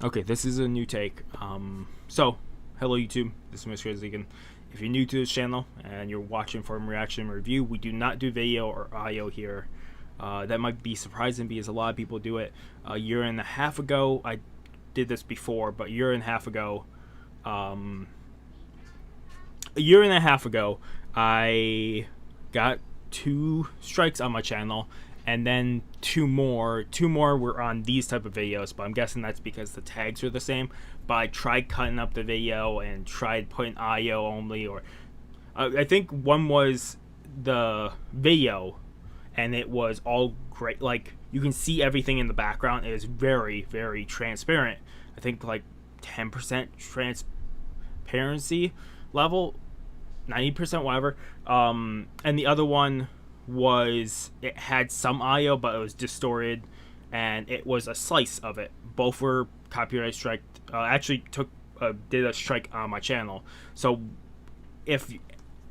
Okay, this is a new take. So, hello YouTube, this is Mr. Zegan. If you're new to this channel and you're watching from reaction review, we do not do video or audio here. That might be surprising because a lot of people do it. A year and a half ago, I did this before, but a year and a half ago, I got 2 strikes on my channel, and then two more were on these type of videos, but I'm guessing that's because the tags are the same. But I tried cutting up the video and tried putting audio only, or I think one was the video and it was all great, like you can see everything in the background. It is very, very transparent. I think like 10% transparency level, 90%, whatever. And the other one was, it had some audio but it was distorted, and it was a slice of it. Both were copyright strike. Actually did a strike on my channel. So if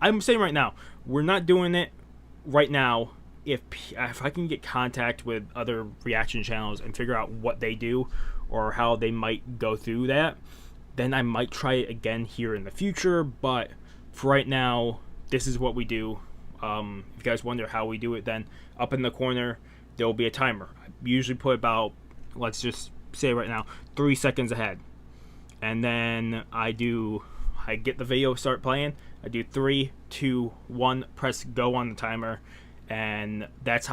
I'm saying right now, we're not doing it right now. If I can get contact with other reaction channels and figure out what they do or how they might go through that, then I might try it again here in the future. But for right now, this is what we do. If you guys wonder how we do it, then up in the corner there will be a timer. I usually put about, let's just say right now, 3 seconds ahead, and then I get the video start playing. I do 3, 2, 1, press go on the timer, and that's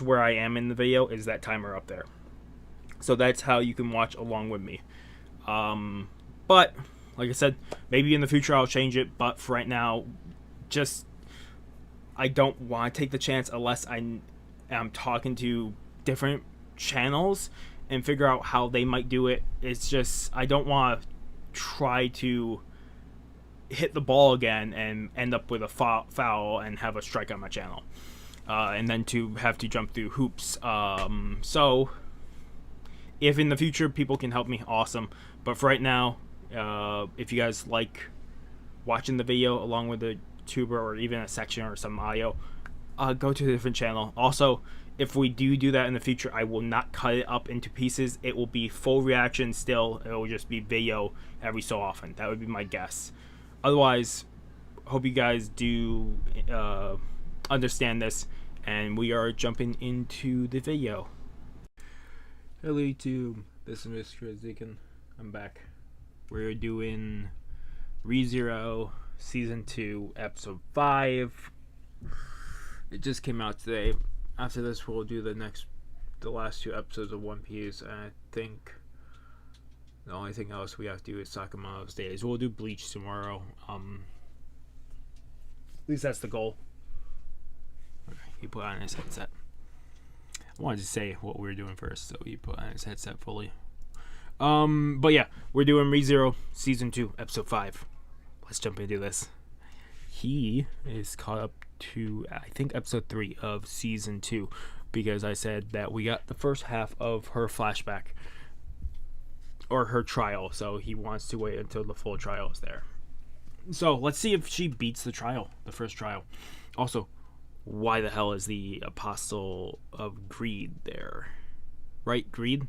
where I am in the video, is that timer up there. So that's how you can watch along with me. But like I said, maybe in the future I'll change it, but for right now, just I don't want to take the chance unless I'm talking to different channels and figure out how they might do it. It's just, I don't want to try to hit the ball again and end up with a foul and have a strike on my channel, and then to have to jump through hoops. So if in the future people can help me, awesome. But for right now, if you guys like watching the video along with the tuber or even a section or some audio, go to a different channel. Also, if we do that in the future, I will not cut it up into pieces. It will be full reaction still. It will just be video every so often. That would be my guess. Otherwise, hope you guys do understand this, and we are jumping into the video. Hello YouTube, this is Mr. Zegan. I'm back. We're doing ReZero Season 2, Episode 5. It just came out today. After this, we'll do the last 2 episodes of One Piece, and I think the only thing else we have to do is Sakamoto's Days. We'll do Bleach tomorrow. At least that's the goal. Okay, he put on his headset. I wanted to say what we were doing first, so he put on his headset fully. But yeah, we're doing ReZero Season 2, Episode 5. Let's jump into this. He is caught up to, I think, Episode 3 of Season 2, because I said that we got the first half of her flashback, or her trial, so he wants to wait until the full trial is there. So let's see if she beats the trial, the first trial. Also, why the hell is the Apostle of Greed there? Right, Greed?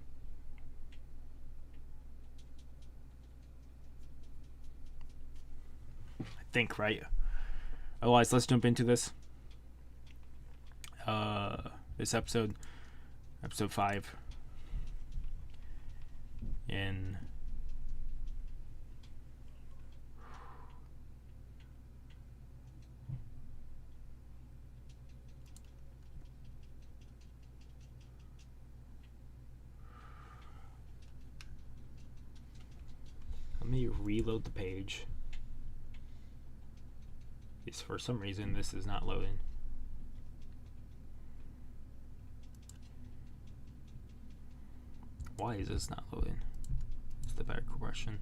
I think, right? Otherwise, let's jump into this. This episode 5. In let me reload the page. Yes, for some reason this is not loading. Why is this not loading? It's the better question.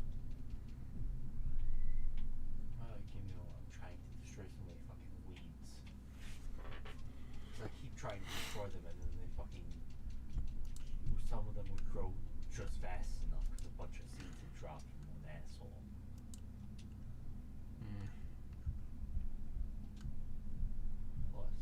You know, I'm trying to destroy so many fucking weeds. I keep trying to destroy them, and then they fucking, some of them would grow just fast enough because a bunch of seeds had dropped from one asshole. Plus,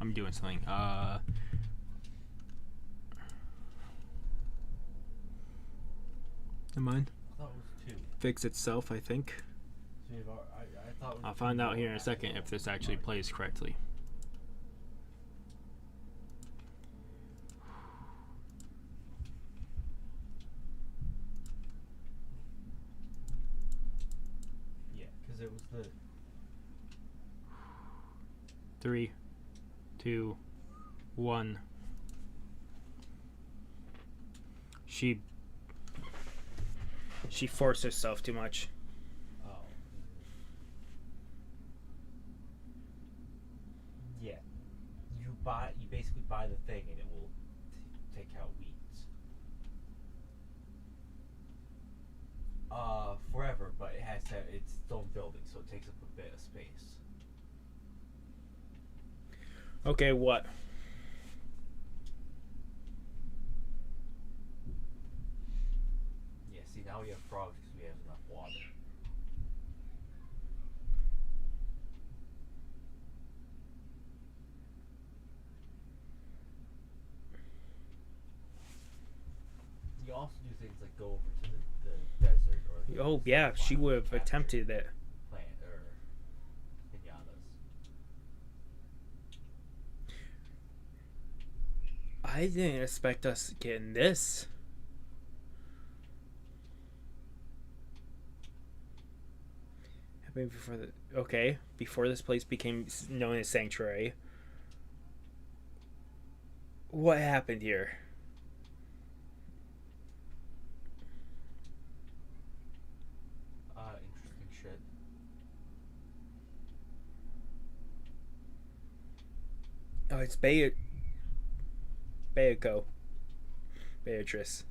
I'm doing something. Never mind. I thought it was 2. Fix itself, I think. So I thought it was I'll find out 2 here in a second if this actually plays correctly. Yeah, because it was the 3, 2, 1. She forced herself too much. Oh. Yeah. You basically buy the thing and it will take out weeds. Forever, but it has to have its own building, so it takes up a bit of space. Okay, what? Yeah, see, now we have frogs because we have enough water. You also do things like go over to the desert or the Oh yeah, she savannah would and have capture attempted it. plant or pinatas. I didn't expect us getting this. Happened before before this place became known as Sanctuary. What happened here? Interesting shit. Oh, it's Beatrice.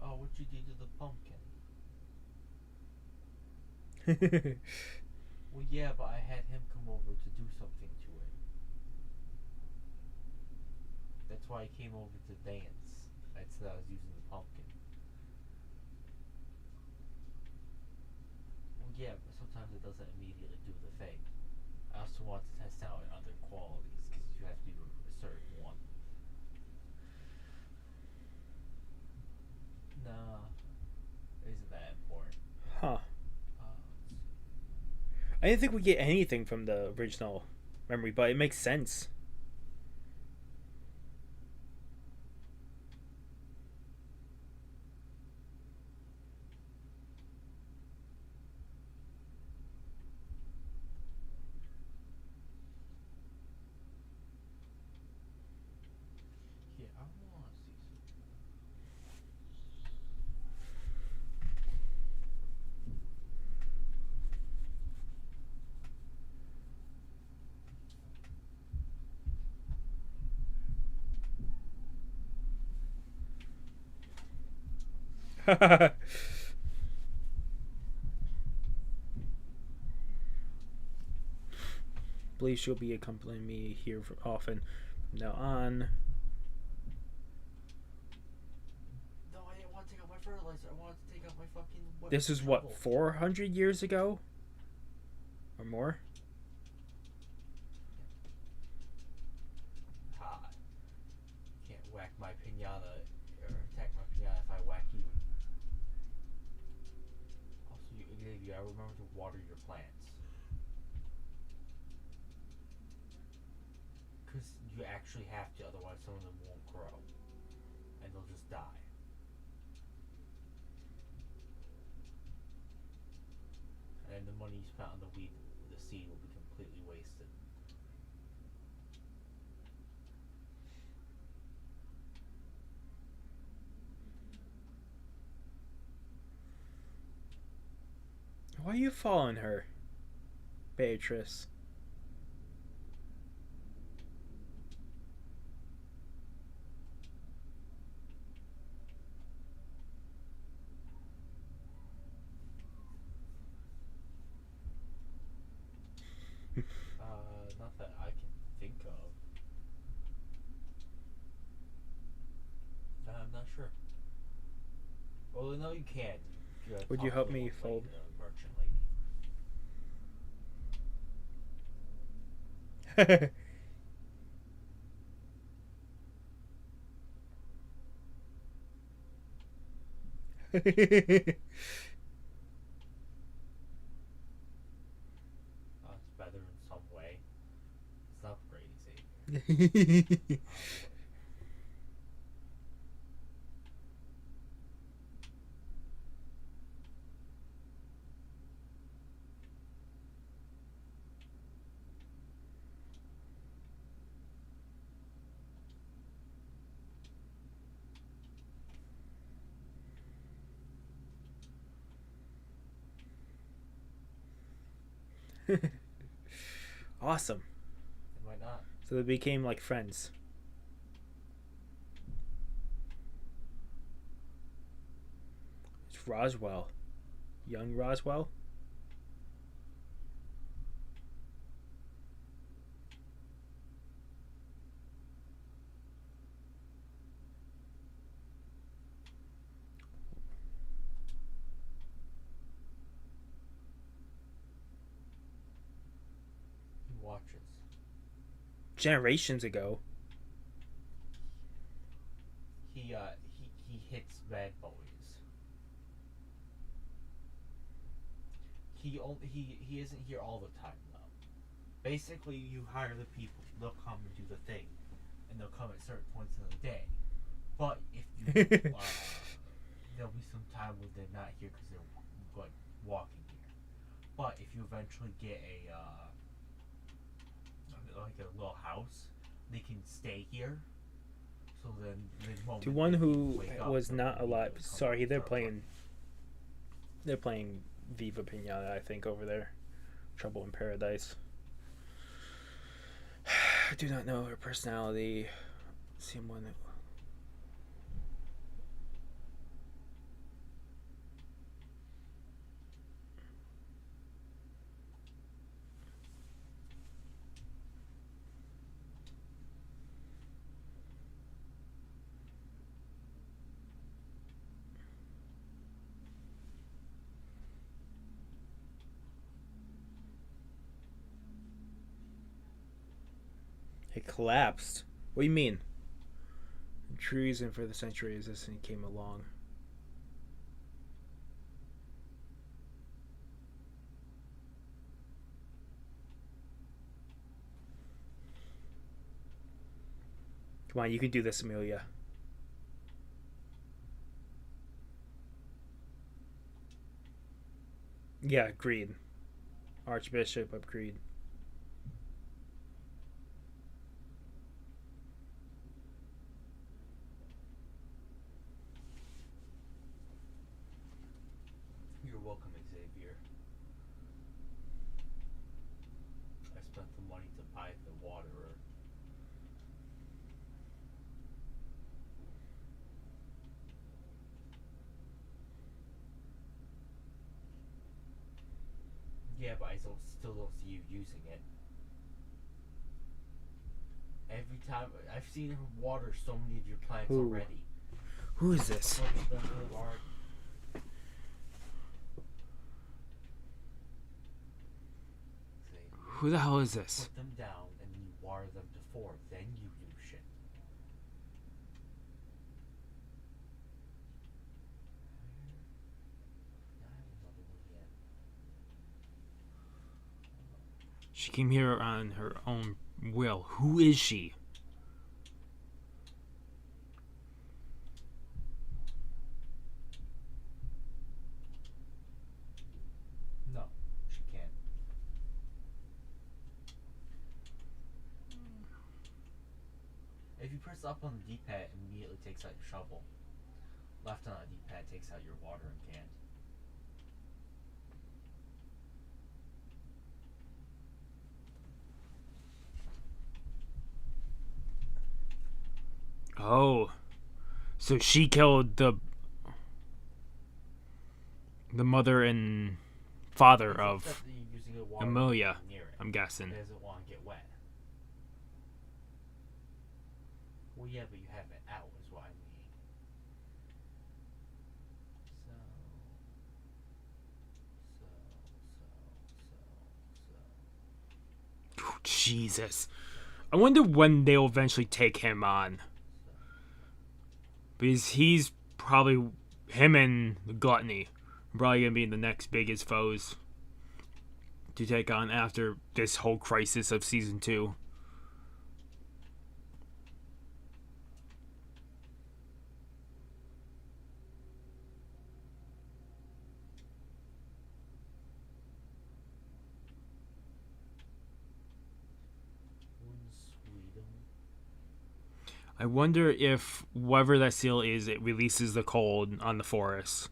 Oh, what'd you do to the pumpkin? Well, yeah, but I had him come over to do something to it. That's why I came over to dance. That's that I was using the pumpkin. Well, yeah, but sometimes it doesn't immediately do the thing. I also want to test out other qualities because you have to do a certain one. Nah, it isn't that important. Huh. Let's see. I didn't think we'd get anything from the original memory, but it makes sense. Yeah, I want to see something. Believe she'll be accompanying me here often from now on. No, I didn't want to take out my fertilizer. I wanted to take out my fucking. This is shovel. what, 400 years ago? Or more? Ha. Can't whack my pinata or attack my pinata if I whack you. Also, you gotta remember to water your plants. Because you actually have to, otherwise some of them won't grow. And they'll just die. And the money you spent on the seed will be completely wasted. Why are you following her, Beatrice? Not that I can think of. I'm not sure. Well, no, you can. Would you help me fold? The merchant lady. It's better in some way. It's not great, Xavier. Awesome. Why not? So they became like friends. It's Roswell. Young Roswell? He watches. Generations ago. He hits bad boys. He isn't here all the time though. Basically, you hire the people. They'll come and do the thing, and they'll come at certain points of the day. But if you there'll be some time when they're not here because they're like walking here. But if you eventually get a like a little house, they can stay here. So then the moment To one they who wake up, was they'll not be able alive. to come Sorry, and they're start playing. working. They're playing Viva Pinata, I think, over there. Trouble in Paradise. I do not know her personality. Someone. It collapsed. What do you mean? The true reason for the century is this thing came along. Come on, you can do this, Amelia. Yeah, agreed. Archbishop agreed. You're welcome, Xavier. I spent the money to buy the waterer. Yeah, but I still don't see you using it. Every time I've seen her water so many of your plants Who? already. Who is this? Who the hell is this? Put them down and then you water them to 4. Then you do shit. She came here on her own will. Who is she? No, she can't. If you press up on the D-pad, it immediately takes out your shovel. Left on the D-pad takes out your watering can. Oh. So she killed the mother and father It's of upset that you're using a water Amelia, near it. I'm guessing. It doesn't want to get wet. Well, yeah, but you have it out, is what I mean. So. Jesus. I wonder when they'll eventually take him on. Because he's probably, him and Gluttony are probably going to be the next biggest foes to take on after this whole crisis of season 2. I wonder if whatever that seal is, it releases the cold on the forest,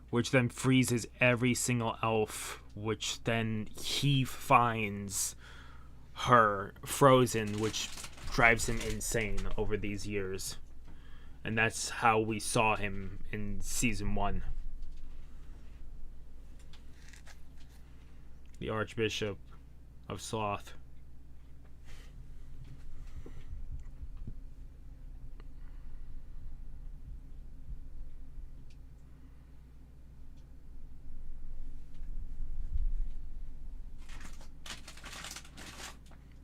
which then freezes every single elf, which then he finds her frozen, which drives him insane over these years. And that's how we saw him in season 1. The Archbishop of Sloth.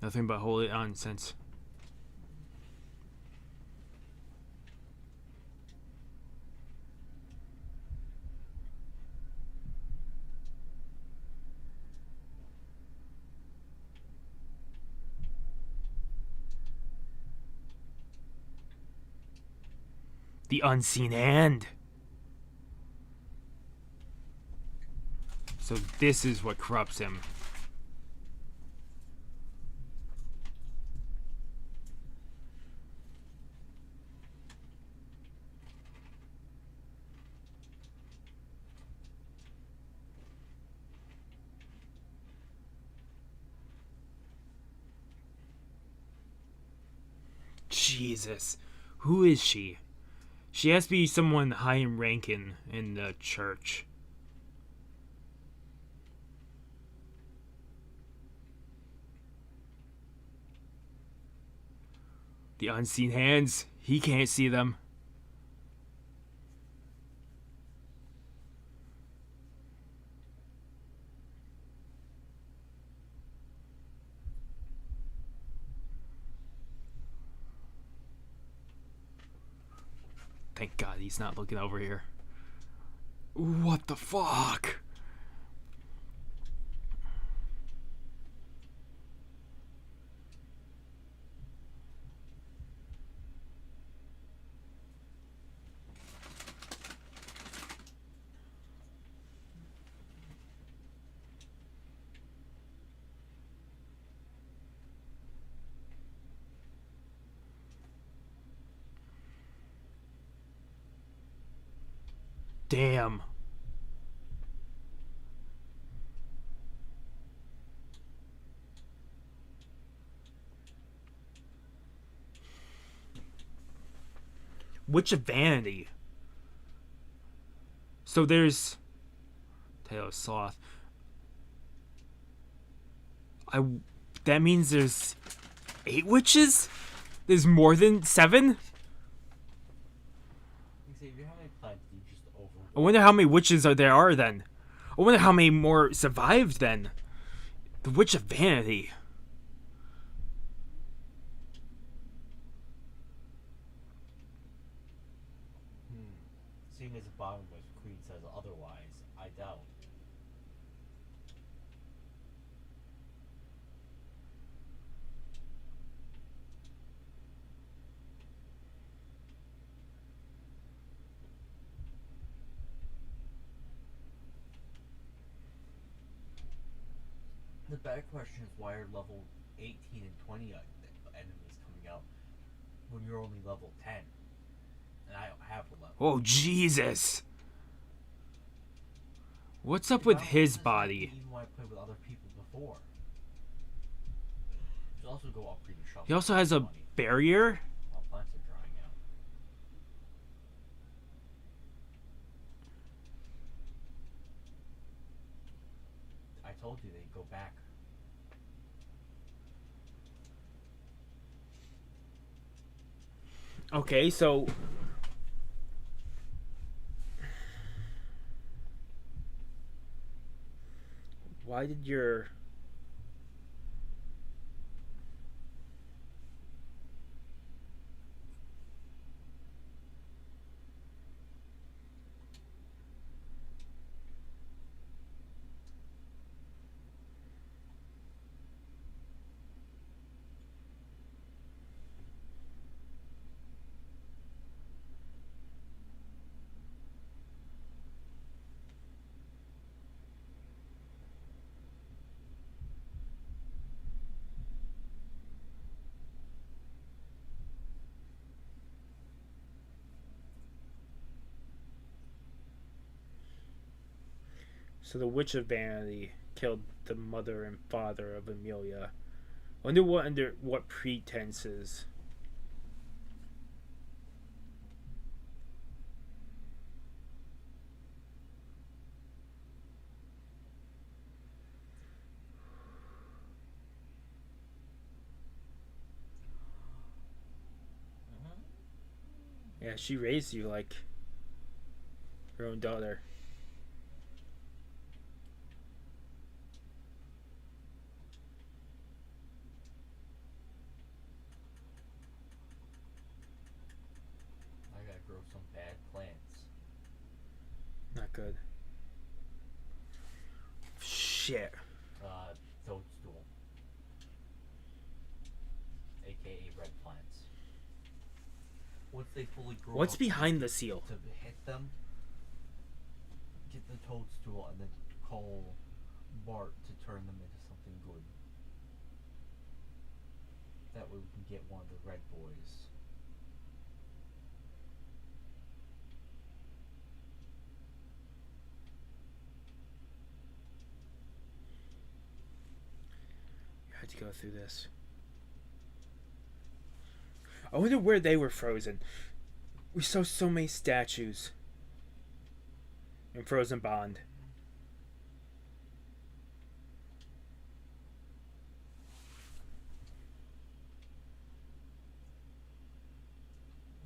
Nothing but holy nonsense. The unseen hand. So this is what corrupts him. Jesus. Who is she? She has to be someone high in ranking in the church. The unseen hands. He can't see them. Thank God he's not looking over here. What the fuck? Damn. Witch of Vanity. So there's Tail of Sloth. That means there's 8 witches? There's more than 7? I wonder how many witches there are then. I wonder how many more survived then. The Witch of Vanity. Seeing as the bottom of Queen says otherwise, I doubt. The better question is why are level 18 and 20 enemies coming out when you're only level 10? And I don't have a level. Oh, Jesus. What's up with his body? Even when I played with other people before. You also go upgrade your shovel. He also has a barrier? While plants are drying out. I told you they'd go back. Okay, so why did your so the Witch of Vanity killed the mother and father of Amelia. Under what pretenses? Yeah, she raised you like her own daughter. I gotta grow some bad plants. Not good. Shit. Toadstool. AKA red plants. Once they fully grow What's up behind the seal? to hit them, get the toadstool and then call Bart to turn them into something good. That way we can get one of the red boys. You had to go through this. I wonder where they were frozen. We saw so many statues in Frozen Bond.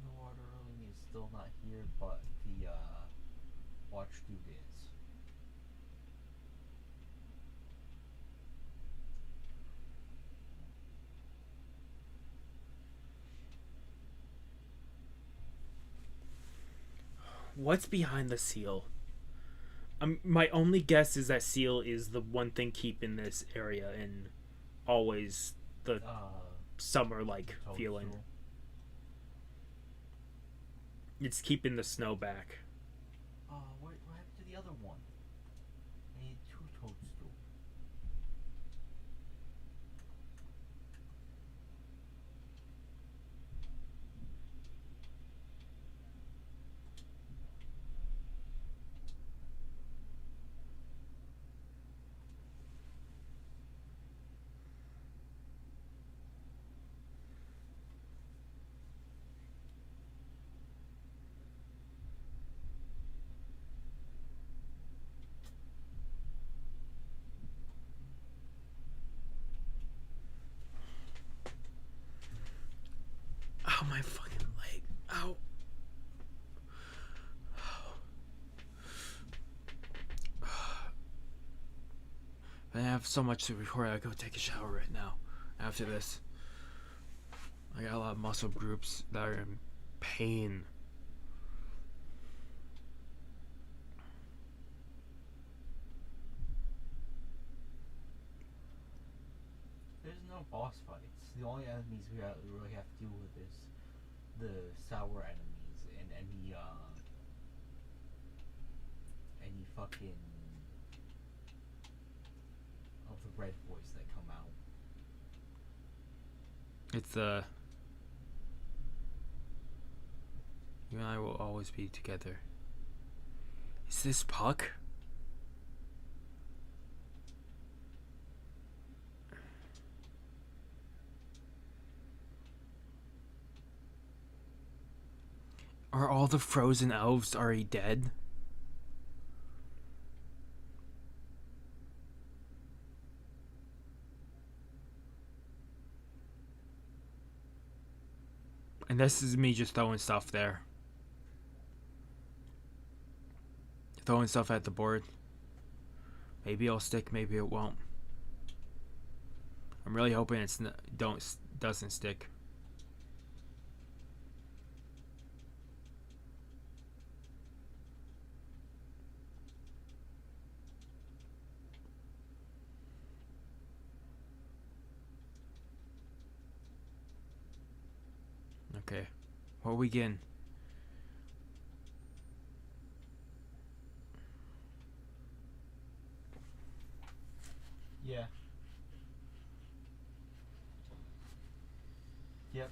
The water ring is still not here, but the watch dude is. What's behind the seal? My only guess is that seal is the one thing keeping this area in always the summer like feeling. It's keeping the snow back. What happened to the other one? I need 2 toadstool. Ow, my fucking leg. Ow. I have so much to record. I go take a shower right now. After this, I got a lot of muscle groups that are in pain. There's no boss fights. The only enemies we really have to deal with is the sour enemies and any fucking of the red boys that come out. It's you and I will always be together. Is this Puck? Are all the frozen elves already dead? And this is me just throwing stuff there. Throwing stuff at the board. Maybe it'll stick, maybe it won't. I'm really hoping it's doesn't stick. Okay. What are we getting? Yeah. Yep.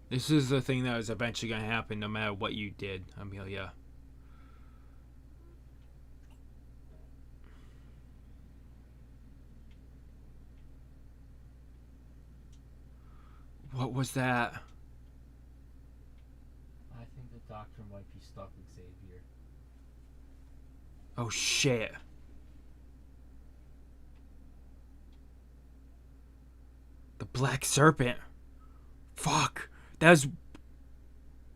This is the thing that was eventually going to happen no matter what you did, Amelia. What was that? I think the doctor might be stuck with Xavier. Oh shit. The Black Serpent. Fuck. That's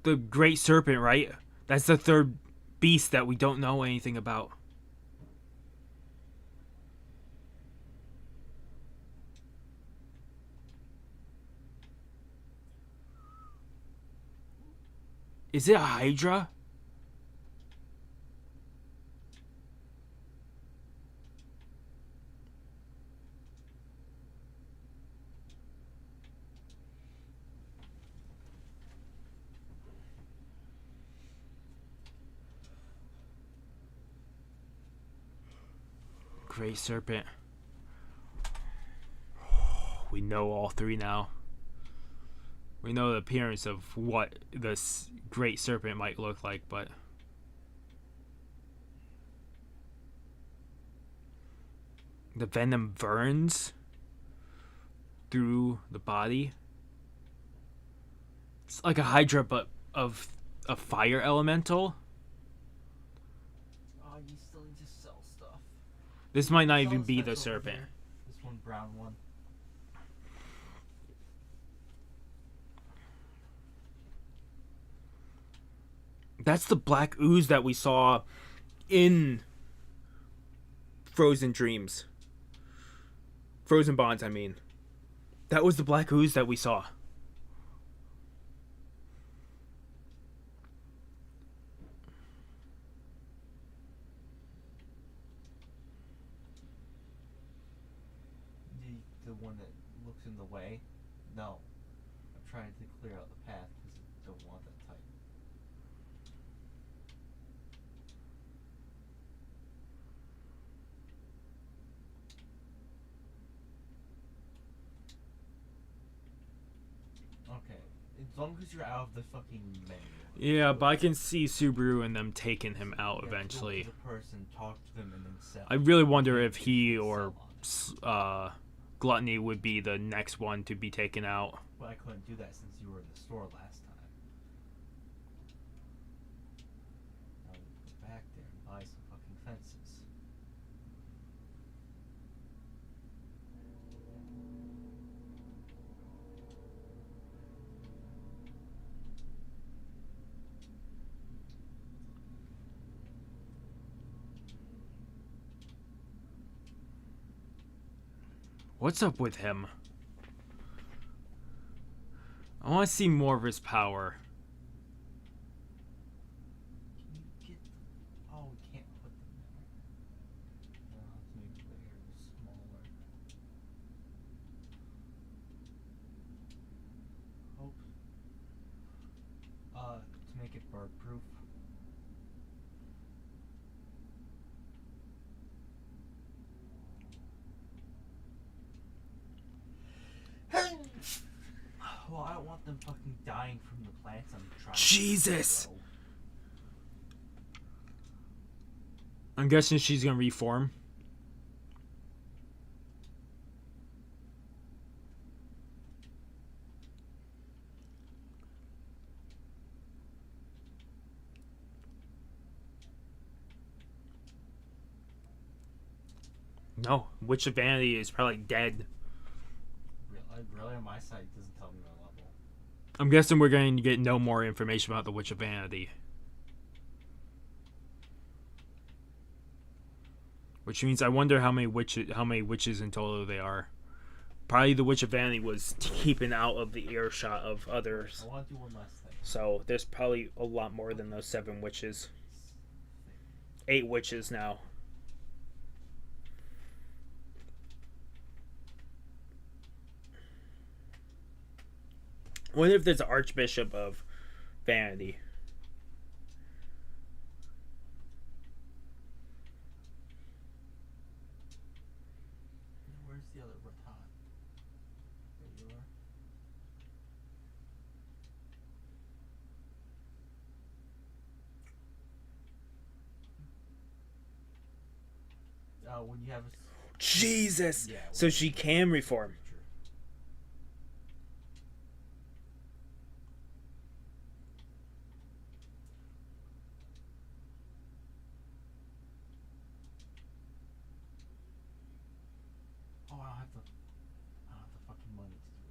the Great Serpent, right? That's the third beast that we don't know anything about. Is it a Hydra? Great Serpent. We know all three now. We know the appearance of what this Great Serpent might look like, but the venom burns through the body. It's like a Hydra, but of a fire elemental. Oh, you still need to sell stuff. This might not even Sell be stuff the over serpent. here. This one brown one. That's the black ooze that we saw in Frozen Dreams. Frozen Bonds, I mean. That was the black ooze that we saw. The one that looks in the way? No. I'm trying to clear out the path because I don't want that type. Okay. As long as you're out of the fucking menu. Yeah, but I can see Subaru and them taking him out Yeah, eventually. go to the person, talk to them, and then sell. I really wonder if he or Sell on it. Gluttony would be the next one to be taken out. But I couldn't do that since you were in the store last time. Now we go back there and buy some fucking fences. What's up with him? I want to see more of his power. Can you get the... Oh, we can't put them there. No, I'll have to make the area smaller. Hope. To make it bird proof. Well, I don't want them fucking dying from the plants I'm trying Jesus! to grow. I'm guessing she's gonna reform. No, Witch of Vanity is probably dead. Really, on my site, it doesn't tell me my level. I'm guessing we're going to get no more information about the Witch of Vanity. Which means I wonder how many witches in total they are. Probably the Witch of Vanity was keeping out of the earshot of others. I want to do one last thing. So there's probably a lot more than those 7 witches. 8 witches now. I wonder if there's an Archbishop of Vanity. Where's the other baton? There you are. When you have a... Jesus! Yeah, so she can reform. Oh, I don't have the fucking money to do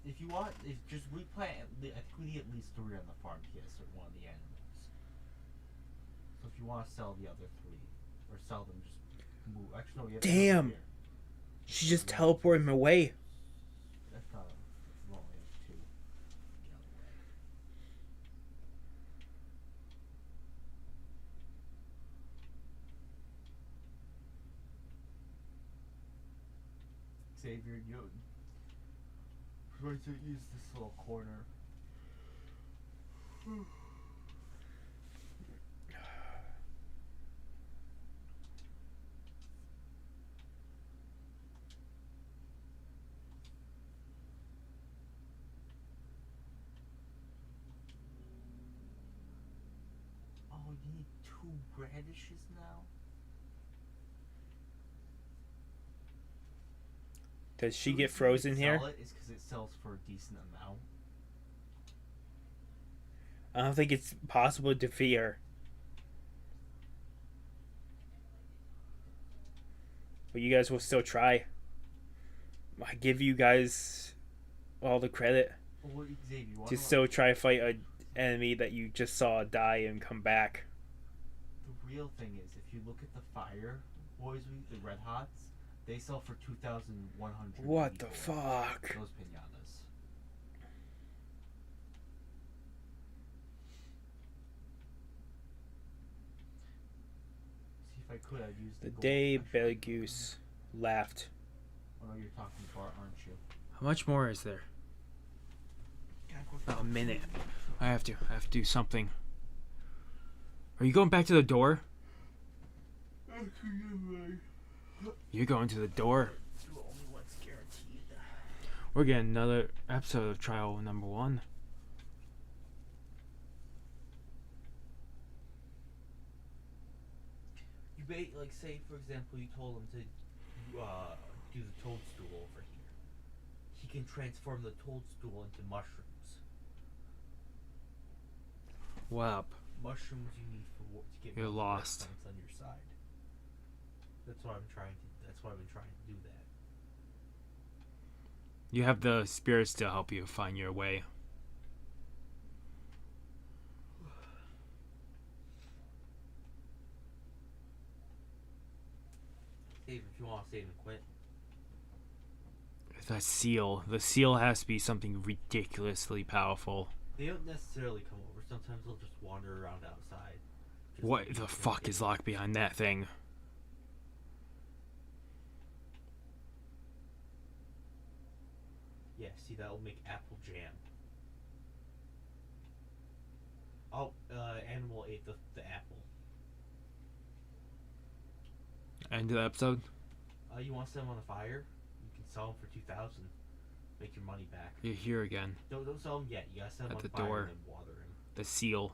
it. If you want, just replant. I think we need at least 3 on the farm to get a certain one of the animals. So if you want to sell the other 3, or sell them, just move. Actually, no, you have to Damn. over here. She just teleported him away. That's not. We only have 2. Get out of the way. Xavier, we're going to use this little corner. Oh, you need 2 radishes now? Does she The get reason frozen you here? sell it is because it sells for a decent amount. I don't think it's possible to defeat her. But you guys will still try. I give you guys all the credit Well, Xavier, you wanna to know still try to fight an enemy that you just saw die and come back. the real thing is, if you look at the fire boys, the red hots, they sell for 2,100. What the fuck? Those pinatas. See if I could, I'd use The gold. day Actually, Betelgeuse laughed. Oh no, you're talking about, aren't you? How much more is there? Can I go About a minute. I have to do something. Are you going back to the door? You're going to the door. Only one's guaranteed. We're getting another episode of Trial Number 1. You may, like, say, for example, you told him to do the toadstool over here. He can transform the toadstool into mushrooms. Wow. Mushrooms you need to get You're more lost. plants on your side. That's why I've been trying to do that. You have the spirits to help you find your way. Save if you want to save and quit. The seal has to be something ridiculously powerful. They don't necessarily come over. Sometimes they'll just wander around outside. What the fuck is locked behind that thing? Yeah, see, that will make apple jam. Oh, animal ate the apple. End of the episode? You want to set them on a fire? You can sell them for 2,000. Make your money back. You're here again. Don't sell them yet. You gotta set them At on the fire door. and then water them. The seal.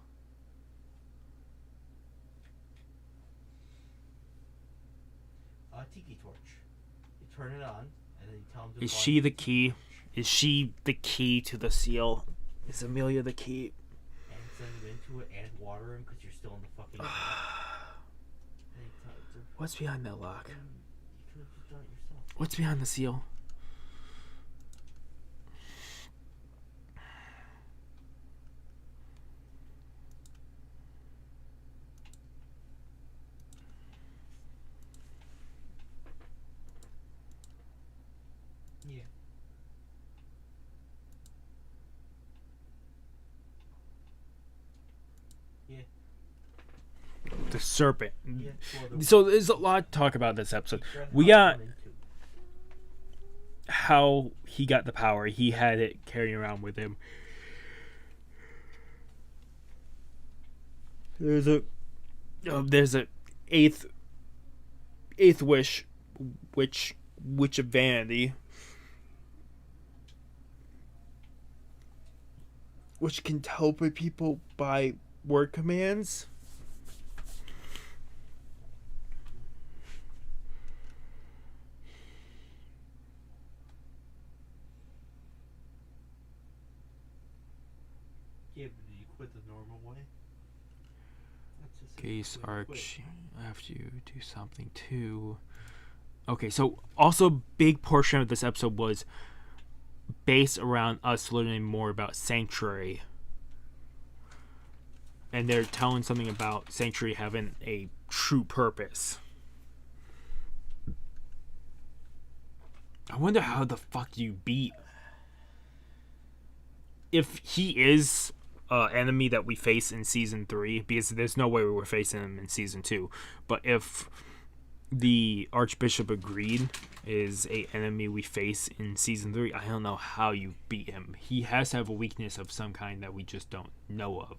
Tiki torch. You turn it on, and then you tell them to. Is apply she the tiki key? torch. Is she the key to the seal? Is Amelia the key? And send him into it and water him because you're still in the fucking. What's behind that lock? You could have just done it yourself. What's behind the seal? Yeah. Yeah. The serpent. Yeah. Well, So there's a lot to talk about this episode. We got how he got the power. He had it carrying around with him. There's a eighth wish, which of Vanity, which can teleport people by word commands. Yeah, but did you quit the normal way? Case Arch, I have to do something too. Okay, so also a big portion of this episode was based around us learning more about Sanctuary. And they're telling something about Sanctuary having a true purpose. I wonder how the fuck you beat... If he is enemy that we face in Season 3, because there's no way we were facing him in Season 2, but if the Archbishop agreed is a enemy we face in Season 3, I don't know how you beat him. He has to have a weakness of some kind that we just don't know of.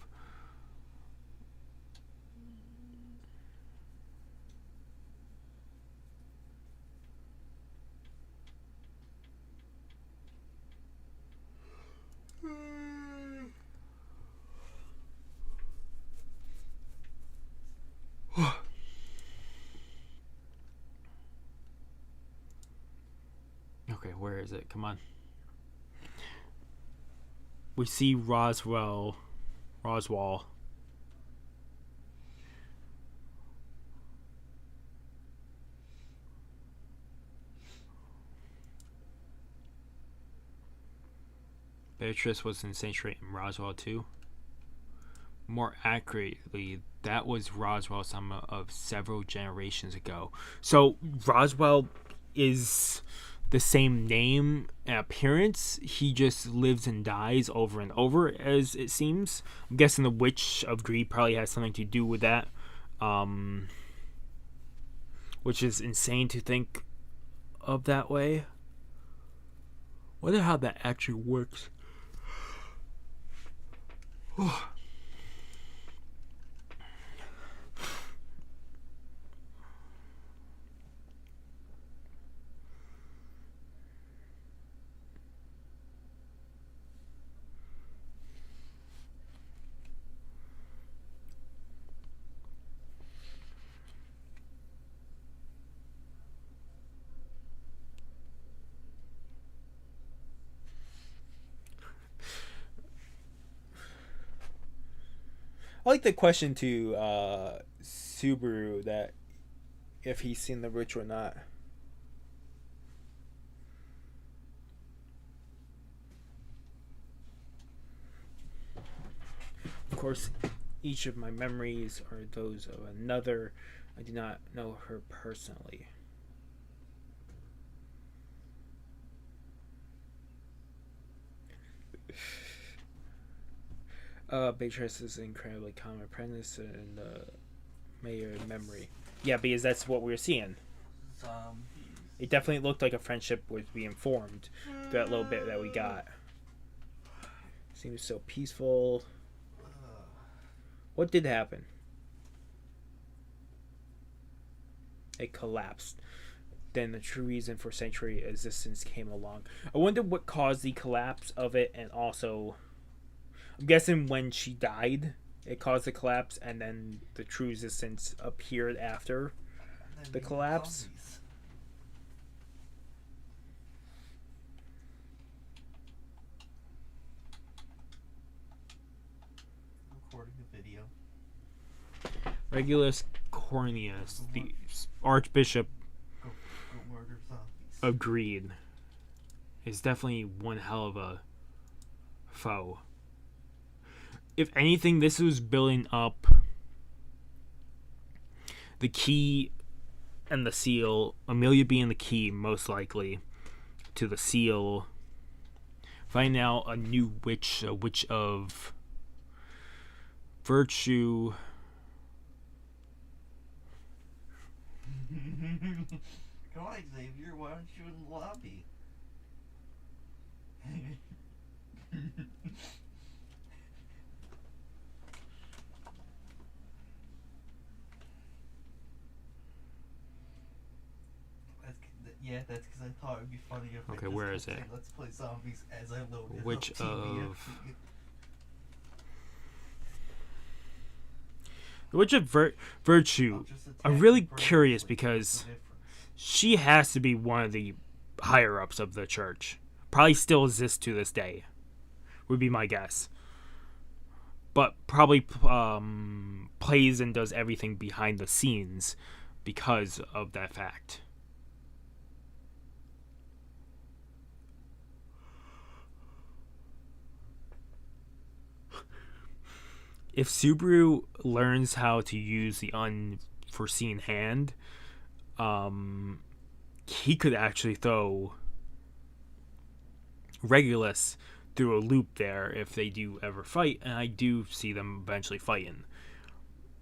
Okay, where is it? Come on. We see Roswell. Beatrice was in Sanctuary in Roswell too. More accurately, that was Roswell some of several generations ago. So Roswell is the same name and appearance. He just lives and dies over and over, as it seems. I'm guessing the Witch of Greed probably has something to do with that. Which is insane to think of that way. Wonder how that actually works. I like the question to Subaru that if he's seen the witch or not. Of course, each of my memories are those of another. I do not know her personally. Beatrice is an incredibly common apprentice in the mayor memory. Yeah, because that's what we were seeing. It definitely looked like a friendship was being formed. That little bit that we got. Seems so peaceful. What did happen? It collapsed. Then the true reason for Sanctuary existence came along. I wonder what caused the collapse of it, and also... I'm guessing when she died, it caused the collapse, and then the true existence appeared after the collapse. Of video. Regulus Cornelius, the Archbishop, Go murder zombies. agreed. Is definitely one hell of a foe. If anything, this was building up the key and the seal. Amelia being the key, most likely, to the seal. Finding out a new witch, a witch of virtue. Come on, Xavier, why aren't you in the lobby? That's because I thought it'd be funny if Okay, I just where kept is it? saying, let's play zombies as I loaded Witch up TBFT. of... The Witch of Virtue. I'm really curious because she has to be one of the higher ups of the church. Probably still exists to this day, would be my guess. But probably plays and does everything behind the scenes because of that fact. If Subaru learns how to use the unforeseen hand, he could actually throw Regulus through a loop there if they do ever fight, and I do see them eventually fighting.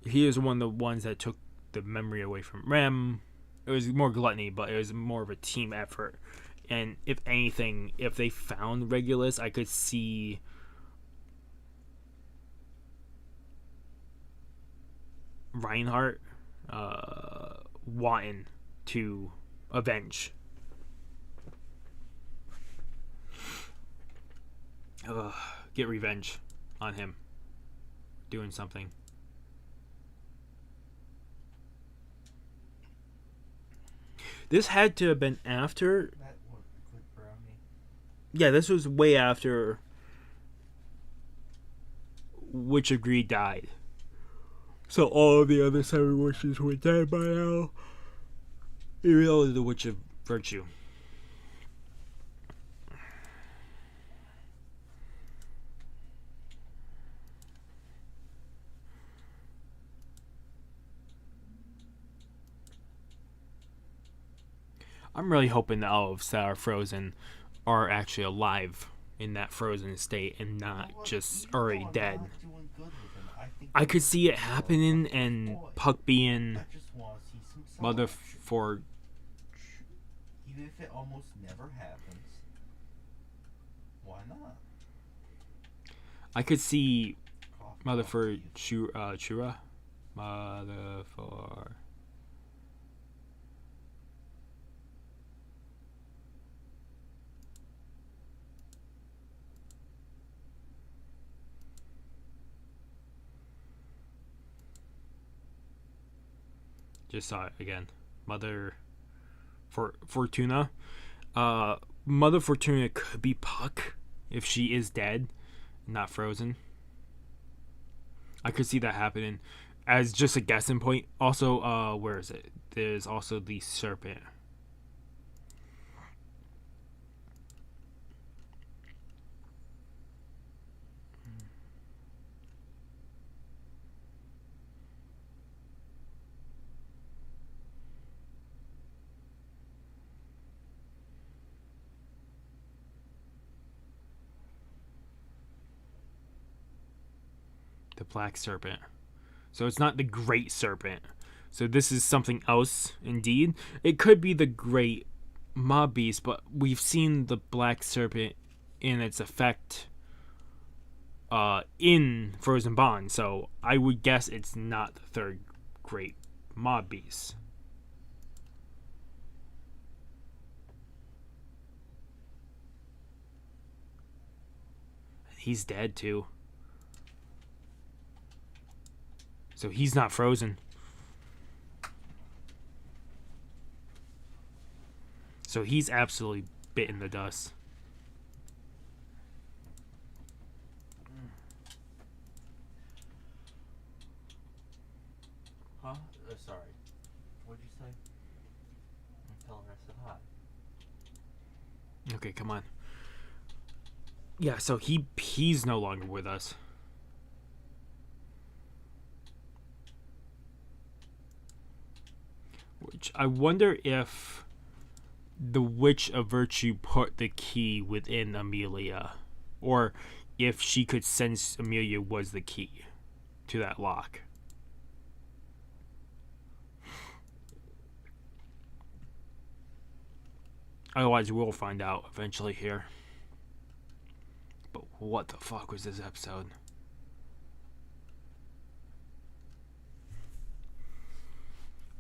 He is one of the ones that took the memory away from Rem. It was more gluttony, but it was more of a team effort. And if anything, if they found Regulus, I could see Reinhardt wanting to avenge. Get revenge on him doing something. This had to have been after. That was a good brownie. Yeah, this was way after Witch of Greed died. So all of the other 7 witches were dead by now. Even though the Witch of Virtue. I'm really hoping the elves that are frozen are actually alive in that frozen state and not just already dead. I could see it happening and Puck being mother for... Even if it almost never happens, why not? I could see mother for Chura. Mother for... Just saw it again. Mother Fortuna. Mother Fortuna could be Puck if she is dead, not frozen. I could see that happening as just a guessing point. Also, where is it? There's also the serpent. The black serpent. So it's not the great serpent. So this is something else indeed. It could be the great mob beast, but we've seen the black serpent in its effect in Frozen Bond. So I would guess it's not the third great mob beast. He's dead too. So he's not frozen. So he's absolutely bitten the dust. Huh? Sorry. What'd you say? I'm telling her I said hi. Okay, come on. Yeah, so he's no longer with us. Which I wonder if the Witch of Virtue put the key within Amelia, or if she could sense Amelia was the key to that lock. Otherwise, we'll find out eventually here. But what the fuck was this episode?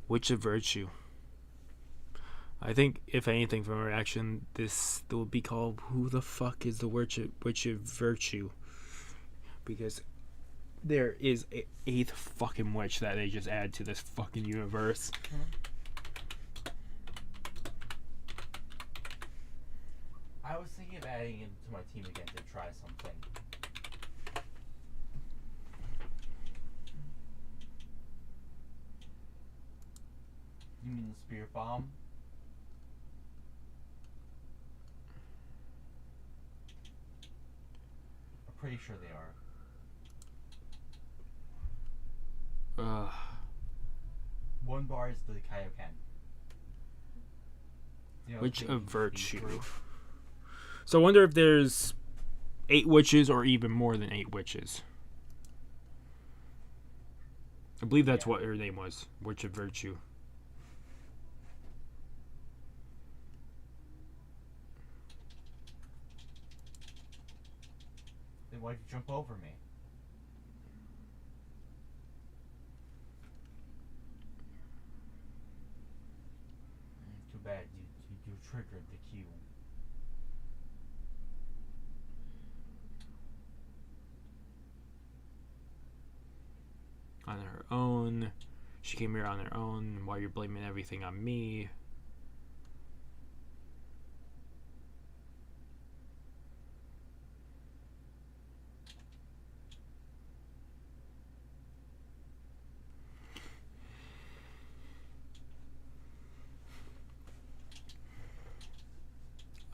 Witch of Virtue. I think, if anything, from our reaction, this will be called "Who the fuck is the Witch of Virtue?" Because there is a 8th fucking witch that they just add to this fucking universe. I was thinking of adding him to my team again to try something. You mean the Spirit Bomb? I'm pretty sure they are. One bar is the Kaioken. You know, Witch of speed Virtue. through. So I wonder if there's 8 witches or even more than 8 witches. I believe that's what her name was. Witch of Virtue. Then why'd you jump over me? Too bad you triggered the cue. On her own. She came here on her own. Why you're blaming everything on me?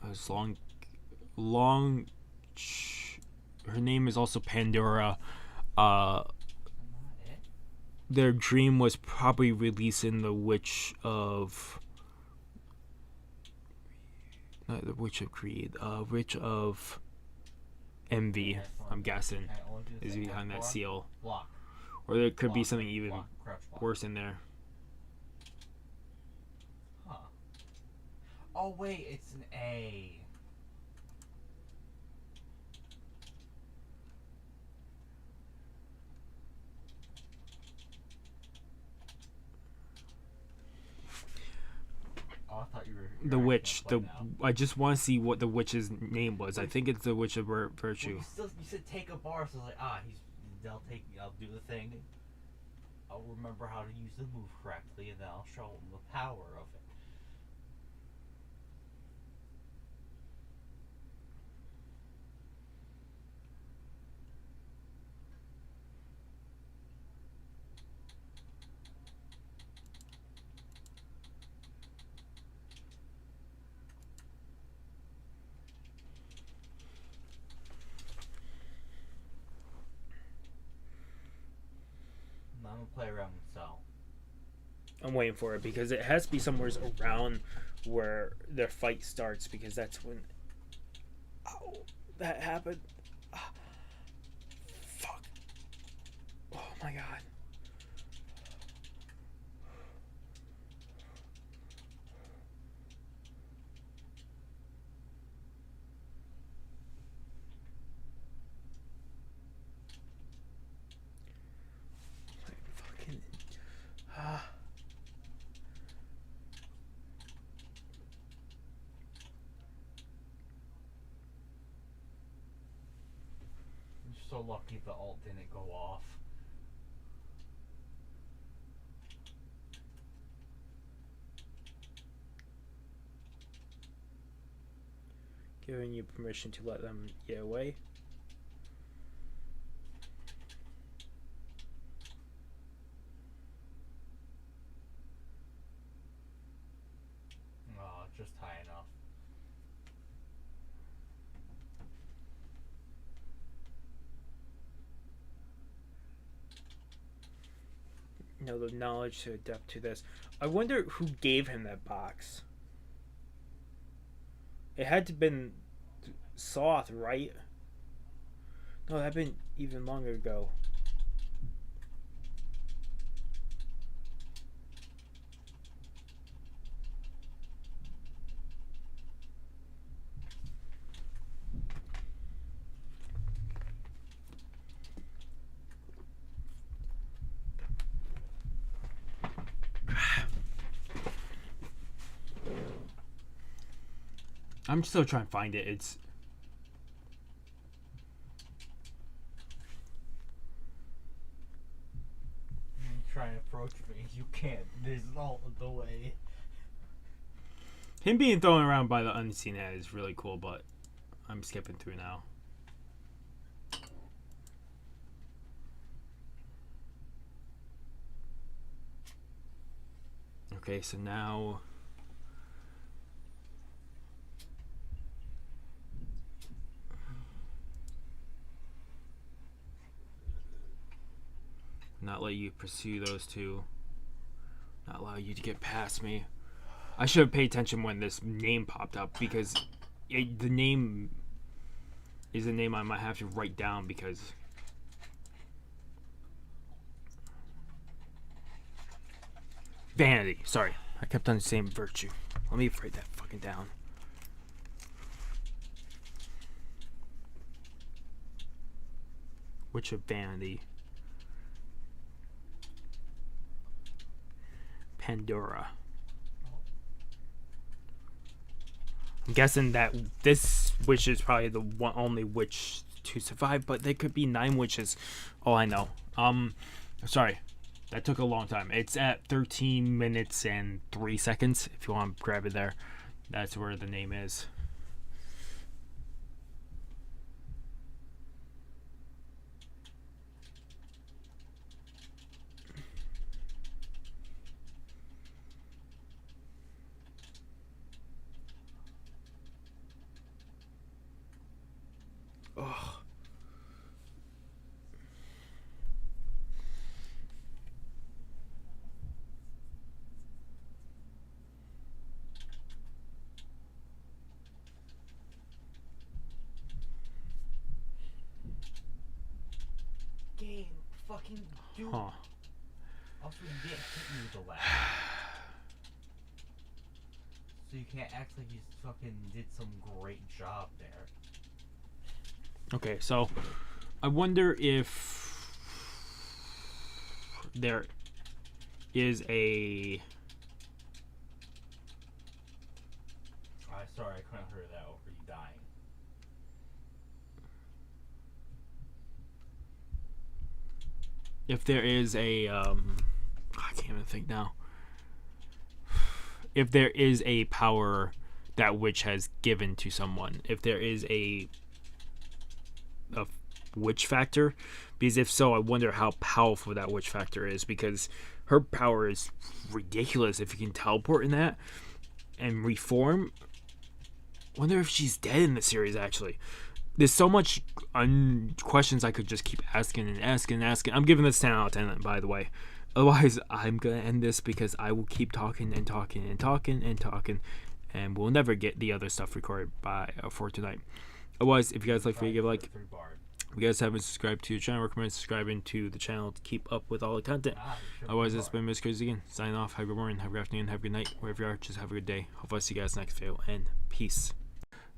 As long her name is also Pandora. Their dream was probably releasing the Witch of, not the Witch of Greed, Witch of Envy, I'm guessing, is behind that seal. Block. Or there could be Block, something even block, crouch block. worse in there. Huh. Oh wait, it's an A. Oh, I thought you were The witch. I just want to see what the witch's name was. I think it's the Witch of Virtue. Well, you said take a bar, so I was like, they'll take me. I'll do the thing. I'll remember how to use the move correctly, and then I'll show them the power of it. I'm gonna play around with Cell. I'm waiting for it because it has to be somewhere around where their fight starts, because that's when that happened. Fuck. Oh my god. I'm so lucky the ult didn't go off. Giving you permission to let them get away. The knowledge to adapt to this. I wonder who gave him that box. It had to have been Sloth, right? No, that'd been even longer ago. I'm still trying to find it. It's Try and approach me. You can't. There's no way. him being thrown around by the unseen ad is really cool, but I'm skipping through now. Okay, so now not let you pursue those two. Not allow you to get past me. I should have paid attention when this name popped up because the name is a name I might have to write down because Vanity. Sorry, I kept on saying virtue. Let me write that fucking down. Witch of Vanity. Pandora. I'm guessing that this witch is probably the only witch to survive, but there could be 9 witches. Oh, I know. Sorry. That took a long time. It's at 13 minutes and 3 seconds. If you want to grab it there, that's where the name is. Oh. Game, fucking do. Huh. Also, you didn't hit me with the last. So you can't act like you fucking did some great job there. Okay, so I wonder if there is a... Sorry, I couldn't hear that over you dying. If there is a... I can't even think now. If there is a power that witch has given to someone. If there is a witch factor, because if so, I wonder how powerful that witch factor is, because her power is ridiculous. If you can teleport in that and reform, wonder if she's dead in the series. Actually, there's so much questions I could just keep asking and asking and asking. I'm giving this 10 out of 10, by the way. Otherwise, I'm gonna end this because I will keep talking and talking and talking and talking, and we'll never get the other stuff recorded for tonight. Otherwise, if you guys like the video, give a like. If you guys haven't subscribed to the channel, recommend subscribing to the channel to keep up with all the content. Otherwise, it's been Miss Crazy again. Signing off. Have a good morning, have a good afternoon, have a good night. Wherever you are, just have a good day. Hope I see you guys next video, and peace.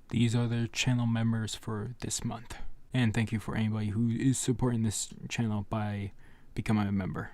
These are the channel members for this month. And thank you for anybody who is supporting this channel by becoming a member.